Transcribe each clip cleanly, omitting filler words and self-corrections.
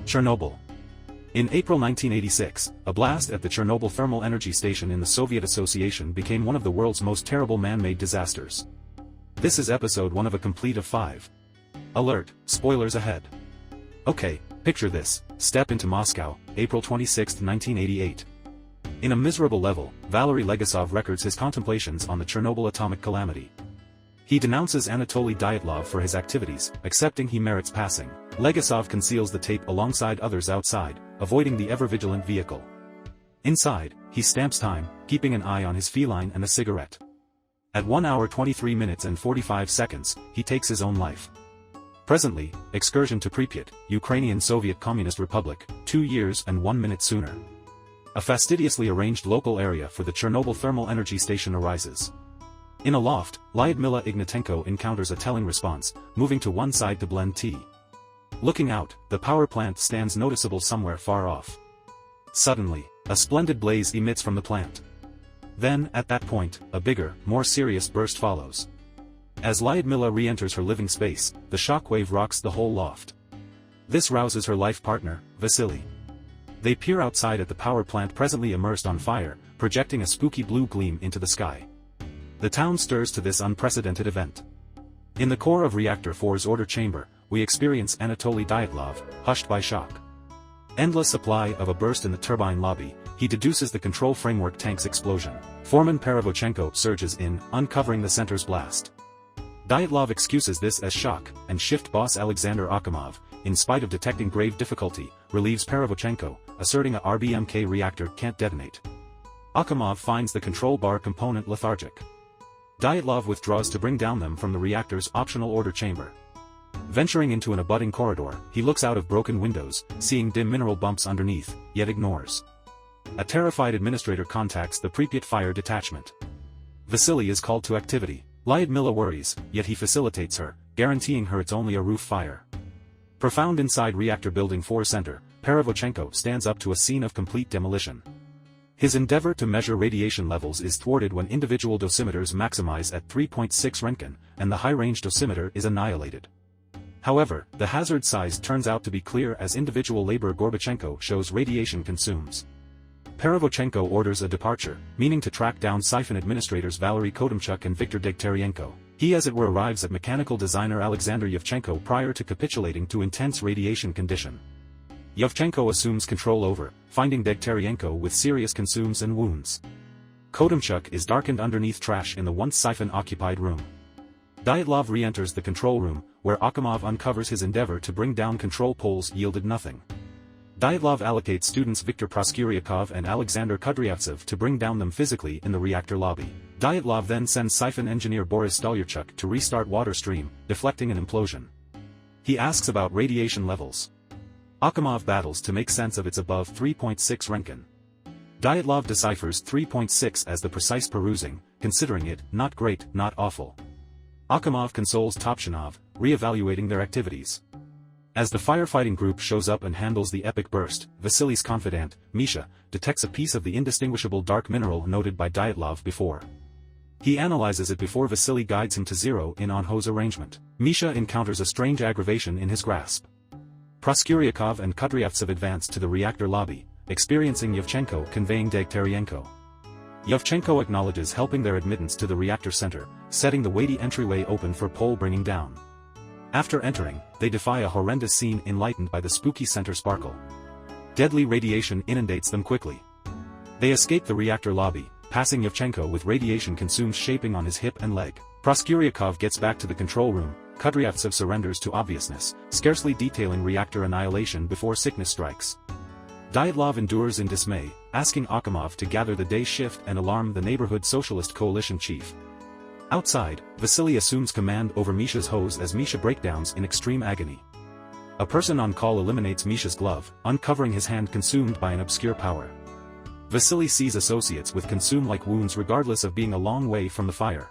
Chernobyl. In April 1986, a blast at the Chernobyl thermal energy station in the Soviet Association became one of the world's most terrible man-made disasters. This is episode 1 of a complete of 5. Alert, spoilers ahead. Okay, picture this: step into Moscow, April 26, 1988. In a miserable level, Valery Legasov records his contemplations on the Chernobyl atomic calamity. He denounces Anatoly Dyatlov for his activities, accepting he merits passing. Legasov conceals the tape alongside others outside, avoiding the ever-vigilant vehicle. Inside, he stamps time, keeping an eye on his feline and a cigarette. At 1 hour 23 minutes and 45 seconds, he takes his own life. Presently, excursion to Pripyat, Ukrainian Soviet Communist Republic, 2 years and 1 minute sooner. A fastidiously arranged local area for the Chernobyl thermal energy station arises. In a loft, Lyudmila Ignatenko encounters a telling response, moving to one side to blend tea. Looking out, the power plant stands noticeable somewhere far off. Suddenly, a splendid blaze emits from the plant. Then, at that point, a bigger, more serious burst follows. As Lyudmila re-enters her living space, the shockwave rocks the whole loft. This rouses her life partner, Vasily. They peer outside at the power plant presently immersed on fire, projecting a spooky blue gleam into the sky. The town stirs to this unprecedented event. In the core of Reactor 4's order chamber, we experience Anatoly Dyatlov, hushed by shock. Endless supply of a burst in the turbine lobby, he deduces the control framework tank's explosion. Foreman Paravochenko surges in, uncovering the center's blast. Dyatlov excuses this as shock, and shift boss Alexander Akimov, in spite of detecting grave difficulty, relieves Paravochenko, asserting a RBMK reactor can't detonate. Akimov finds the control bar component lethargic. Dyatlov withdraws to bring down them from the reactor's optional order chamber. Venturing into an abutting corridor, he looks out of broken windows, seeing dim mineral bumps underneath, yet ignores. A terrified administrator contacts the Pripyat fire detachment. Vasily is called to activity. Lyudmila worries, yet he facilitates her, guaranteeing her it's only a roof fire. Profound inside Reactor Building 4 Center, Paravochenko stands up to a scene of complete demolition. His endeavor to measure radiation levels is thwarted when individual dosimeters maximize at 3.6 Röntgen, and the high-range dosimeter is annihilated. However, the hazard size turns out to be clear as individual labor Gorbachenko shows radiation consumes. Paravochenko orders a departure, meaning to track down Siphon administrators Valery Kodymchuk and Viktor Degtyarenko. He as it were arrives at mechanical designer Alexander Yevchenko prior to capitulating to intense radiation condition. Yevchenko assumes control over, finding Degtyarenko with serious consumes and wounds. Kodymchuk is darkened underneath trash in the once Siphon-occupied room. Dyatlov re-enters the control room, where Akimov uncovers his endeavor to bring down control poles yielded nothing. Dyatlov allocates students Viktor Proskuryakov and Alexander Kudryavtsev to bring down them physically in the reactor lobby. Dyatlov then sends Siphon engineer Boris Stolyarchuk to restart water stream, deflecting an implosion. He asks about radiation levels. Akimov battles to make sense of its above 3.6 Röntgen. Dyatlov deciphers 3.6 as the precise perusing, considering it, not great, not awful. Akimov consoles Topchinov, re-evaluating their activities. As the firefighting group shows up and handles the epic burst, Vasily's confidant, Misha, detects a piece of the indistinguishable dark mineral noted by Dyatlov before. He analyzes it before Vasily guides him to zero in on hose arrangement. Misha encounters a strange aggravation in his grasp. Proskuryakov and Kudryavtsev advance to the reactor lobby, experiencing Yevchenko conveying Degtyarenko. Yevchenko acknowledges helping their admittance to the reactor center, setting the weighty entryway open for pole bringing down. After entering, they defy a horrendous scene enlightened by the spooky center sparkle. Deadly radiation inundates them quickly. They escape the reactor lobby, passing Yevchenko with radiation consumes shaping on his hip and leg. Proskuryakov gets back to the control room, Kudryavtsev surrenders to obviousness, scarcely detailing reactor annihilation before sickness strikes. Dyatlov endures in dismay, asking Akimov to gather the day shift and alarm the neighborhood socialist coalition chief. Outside, Vasily assumes command over Misha's hose as Misha breakdowns in extreme agony. A person on call eliminates Misha's glove, uncovering his hand consumed by an obscure power. Vasily sees associates with consume-like wounds regardless of being a long way from the fire.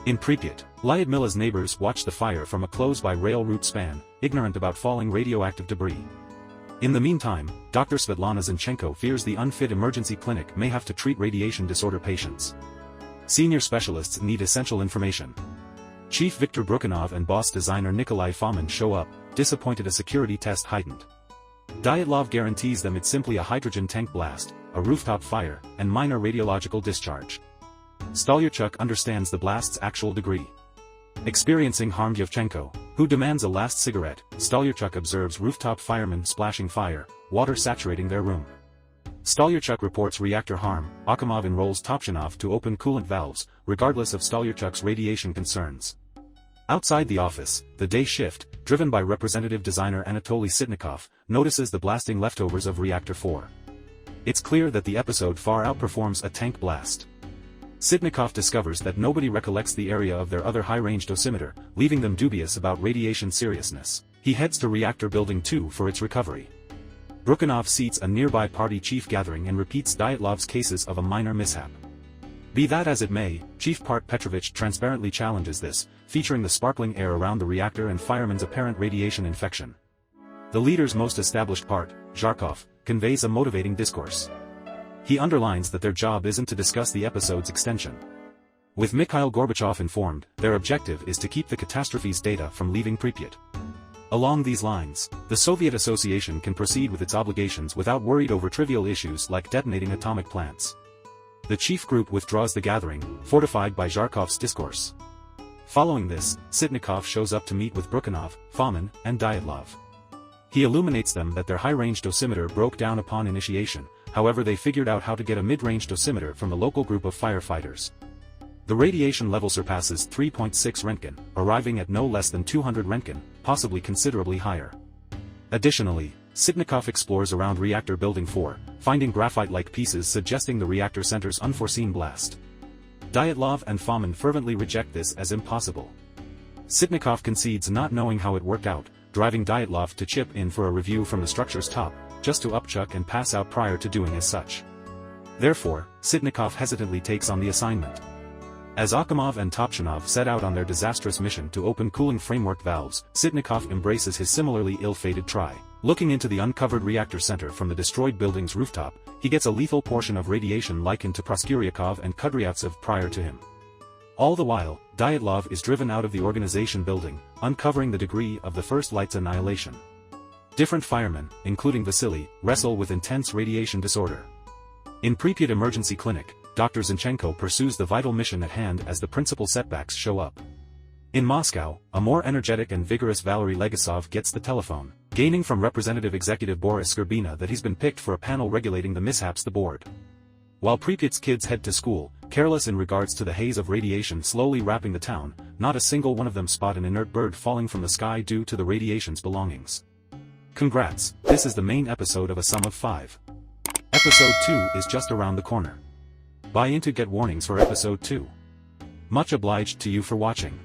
In Pripyat, Lyudmila's neighbors watch the fire from a close-by-rail route span, ignorant about falling radioactive debris. In the meantime, Dr. Svetlana Zinchenko fears the unfit emergency clinic may have to treat radiation disorder patients. Senior specialists need essential information. Chief Viktor Brukhanov and boss designer Nikolai Fomin show up, disappointed a security test heightened. Dyatlov guarantees them it's simply a hydrogen tank blast, a rooftop fire, and minor radiological discharge. Stolyarchuk understands the blast's actual degree. Experiencing harm Yevchenko, who demands a last cigarette, Stolyarchuk observes rooftop firemen splashing fire, water saturating their room. Stolyarchuk reports reactor harm. Akhimov enrolls Topchinov to open coolant valves, regardless of Stolyarchuk's radiation concerns. Outside the office, the day shift, driven by representative designer Anatoly Sitnikov, notices the blasting leftovers of Reactor 4. It's clear that the episode far outperforms a tank blast. Sitnikov discovers that nobody recollects the area of their other high-range dosimeter, leaving them dubious about radiation seriousness. He heads to Reactor Building 2 for its recovery. Brukhanov seats a nearby party chief gathering and repeats Dyatlov's cases of a minor mishap. Be that as it may, Chief Part Petrovich transparently challenges this, featuring the sparkling air around the reactor and firemen's apparent radiation infection. The leader's most established part, Zharkov, conveys a motivating discourse. He underlines that their job isn't to discuss the episode's extension. With Mikhail Gorbachev informed, their objective is to keep the catastrophe's data from leaving Pripyat. Along these lines, the Soviet Association can proceed with its obligations without worried over trivial issues like detonating atomic plants. The chief group withdraws the gathering, fortified by Zharkov's discourse. Following this, Sitnikov shows up to meet with Brukhanov, Fomin, and Dyatlov. He illuminates them that their high-range dosimeter broke down upon initiation, however they figured out how to get a mid-range dosimeter from the local group of firefighters. The radiation level surpasses 3.6 Röntgen, arriving at no less than 200 Röntgen, possibly considerably higher. Additionally, Sitnikov explores around Reactor Building 4, finding graphite-like pieces suggesting the reactor center's unforeseen blast. Dyatlov and Fomin fervently reject this as impossible. Sitnikov concedes not knowing how it worked out, driving Dyatlov to chip in for a review from the structure's top, just to upchuck and pass out prior to doing as such. Therefore, Sitnikov hesitantly takes on the assignment. As Akhimov and Topchinov set out on their disastrous mission to open cooling framework valves, Sitnikov embraces his similarly ill-fated try. Looking into the uncovered reactor center from the destroyed building's rooftop, he gets a lethal portion of radiation likened to Proskuryakov and Kudryavtsev prior to him. All the while, Dyatlov is driven out of the organization building, uncovering the degree of the first light's annihilation. Different firemen, including Vasily, wrestle with intense radiation disorder. In Pripyat Emergency Clinic, Dr. Zinchenko pursues the vital mission at hand as the principal setbacks show up. In Moscow, a more energetic and vigorous Valery Legasov gets the telephone, gaining from Representative Executive Boris Skurbina that he's been picked for a panel regulating the mishaps aboard. While Pripyat's kids head to school, careless in regards to the haze of radiation slowly wrapping the town, not a single one of them spot an inert bird falling from the sky due to the radiation's belongings. Congrats, this is the main episode of a sum of 5. Episode 2 is just around the corner. Buy in to get warnings for Episode 2. Much obliged to you for watching.